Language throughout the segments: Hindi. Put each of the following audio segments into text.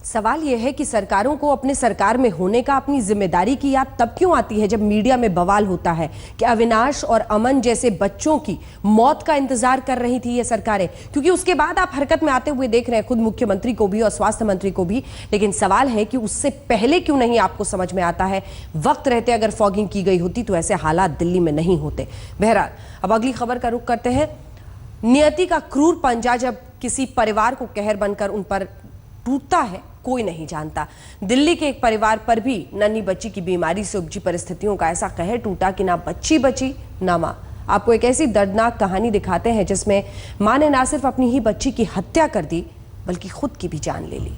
सवाल यह है कि सरकारों को अपने सरकार में होने का अपनी जिम्मेदारी की याद तब क्यों आती है जब मीडिया में बवाल होता है कि अविनाश और अमन जैसे बच्चों की मौत का इंतजार कर रही थी ये सरकारें, क्योंकि उसके बाद आप हरकत में आते हुए देख रहे हैं खुद मुख्यमंत्री को भी और स्वास्थ्य मंत्री को भी। लेकिन सवाल है कि उससे पहले क्यों नहीं आपको समझ में आता है? वक्त रहते अगर फॉगिंग की गई होती तो ऐसे हालात दिल्ली में नहीं होते। बहरहाल, अब अगली खबर का रुख करते हैं। नियति का क्रूर पंजा जब किसी परिवार को कहर बनकर उन पर टूटता है, कोई नहीं जानता। दिल्ली के एक परिवार पर भी नन्ही बच्ची की बीमारी से उपजी परिस्थितियों का ऐसा कहर टूटा कि ना बच्ची बची ना मां। आपको एक ऐसी दर्दनाक कहानी दिखाते हैं जिसमें मां ने ना सिर्फ अपनी ही बच्ची की हत्या कर दी बल्कि खुद की भी जान ले ली।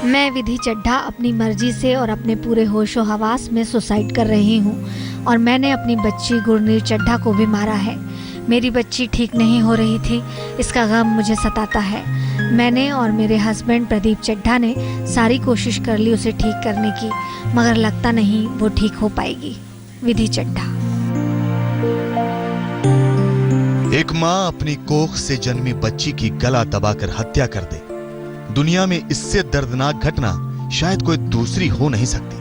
मैं विधि चड्ढा अपनी मर्जी से और अपने पूरे होशो हवास में सुसाइड कर रही हूँ और मैंने अपनी बच्ची गुरनीर चड्ढा को भी मारा है। मेरी बच्ची ठीक नहीं हो रही थी, इसका गम मुझे सताता है। मैंने और मेरे हस्बैंड प्रदीप चड्ढा ने सारी कोशिश कर ली उसे ठीक करने की, मगर लगता नहीं वो ठीक हो पाएगी। विधि चड्ढा। एक माँ अपनी कोख से जन्मी बच्ची की गला दबाकर हत्या कर दे, दुनिया में इससे दर्दनाक घटना शायद कोई दूसरी हो नहीं सकती।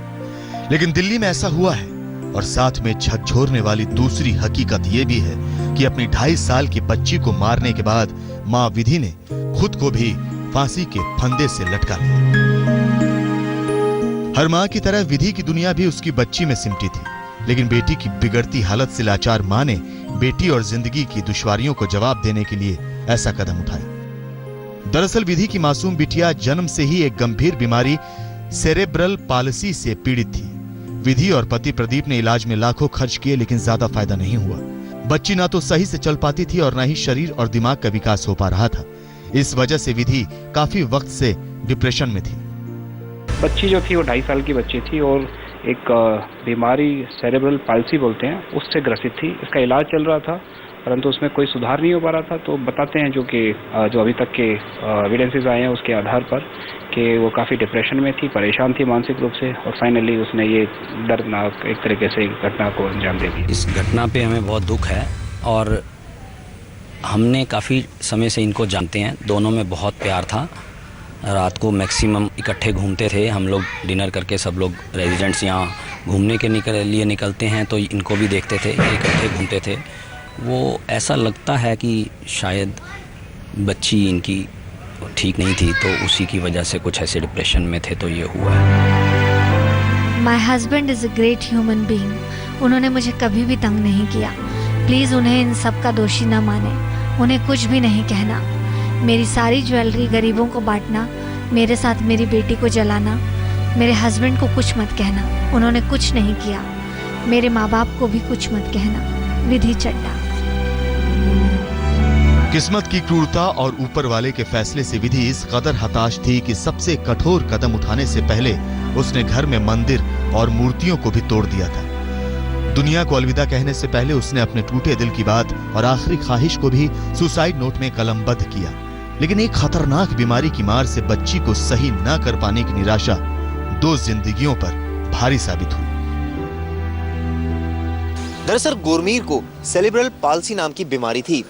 लेकिन दिल्ली में ऐसा हुआ है और साथ में झकझोरने वाली दूसरी हकीकत यह भी है कि अपनी 2.5 साल की बच्ची को मारने के बाद मां विधि ने खुद को भी फांसी के फंदे से लटका लिया। हर मां की तरह विधि की दुनिया भी उसकी बच्ची में सिमटी थी, लेकिन बेटी की बिगड़ती हालत से लाचार मां ने बेटी और जिंदगी की दुश्वारियों को जवाब देने के लिए ऐसा कदम उठाया। दरअसल विधि की मासूम बिटिया जन्म से ही एक गंभीर बीमारी सेरेब्रल पाल्सी से पीड़ित थी। विधि और पति प्रदीप ने इलाज में लाखों खर्च किए, लेकिन ज्यादा फायदा नहीं हुआ। बच्ची ना तो सही से चल पाती थी और ना ही शरीर और दिमाग का विकास हो पा रहा था। इस वजह से विधि काफी वक्त से डिप्रेशन में थी। बच्ची जो थी वो 2.5 साल की बच्ची थी और एक बीमारी सेरेब्रल पाल्सी बोलते हैं उससे ग्रसित थी। इसका इलाज चल रहा था परंतु उसमें कोई सुधार नहीं हो पा रहा था। तो बताते हैं जो अभी तक के एविडेंसेस आए हैं उसके आधार पर कि वो काफ़ी डिप्रेशन में थी, परेशान थी मानसिक रूप से, और फाइनली उसने ये दर्दनाक एक तरीके से घटना को अंजाम दे दिया। इस घटना पे हमें बहुत दुख है और हमने काफ़ी समय से इनको जानते हैं। दोनों में बहुत प्यार था। रात को मैक्सिमम इकट्ठे घूमते थे हम लोग, डिनर करके सब लोग रेजिडेंट्स यहाँ घूमने के लिए निकलते हैं तो इनको भी देखते थे, इकट्ठे घूमते थे। वो ऐसा लगता है कि शायद बच्ची इनकी ठीक नहीं थी तो उसी की वजह से कुछ ऐसे डिप्रेशन में थे तो ये हुआ है। My husband is a great human being. उन्होंने मुझे कभी भी तंग नहीं किया। प्लीज़ उन्हें इन सब का दोषी न माने, उन्हें कुछ भी नहीं कहना। मेरी सारी ज्वेलरी गरीबों को बांटना, मेरे साथ मेरी बेटी को जलाना। मेरे हस्बैंड को कुछ मत कहना, उन्होंने कुछ नहीं किया। मेरे माँ बाप को भी कुछ मत कहना। विधि चड्ढा। किस्मत की क्रूरता और ऊपर वाले के फैसले से विधि इस कदर हताश थी कि सबसे कठोर कदम उठाने से पहले उसने घर में मंदिर और मूर्तियों को भी तोड़ दिया था। दुनिया को अलविदा कहने से पहले उसने अपने टूटे दिल की बात और आखिरी ख्वाहिश को भी सुसाइड नोट में कलमबद्ध किया। लेकिन एक खतरनाक बीमारी की मार से बच्ची को सही न कर पाने की निराशा 2 जिंदगियों पर भारी साबित हुई। दरअसल गुरमीर को सेरेब्रल पाल्सी नाम की बीमारी थी।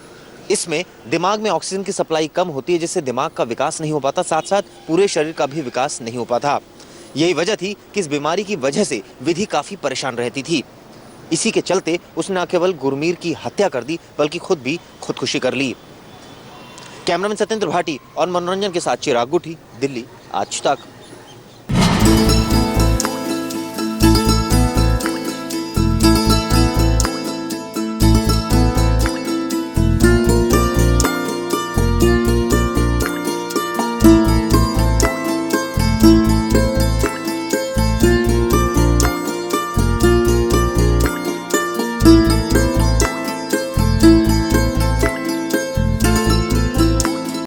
इसमें दिमाग में ऑक्सीजन की सप्लाई कम होती है जिससे दिमाग का विकास नहीं हो पाता, साथ साथ पूरे शरीर का भी विकास नहीं हो पाता। यही वजह थी कि इस बीमारी की वजह से विधि काफी परेशान रहती थी। इसी के चलते उसने न केवल गुरमीर की हत्या कर दी बल्कि खुद भी खुदकुशी कर ली। कैमरामैन सत्येंद्र भाटी और मनोरंजन के साथ चिराग गुठी, दिल्ली आज तक।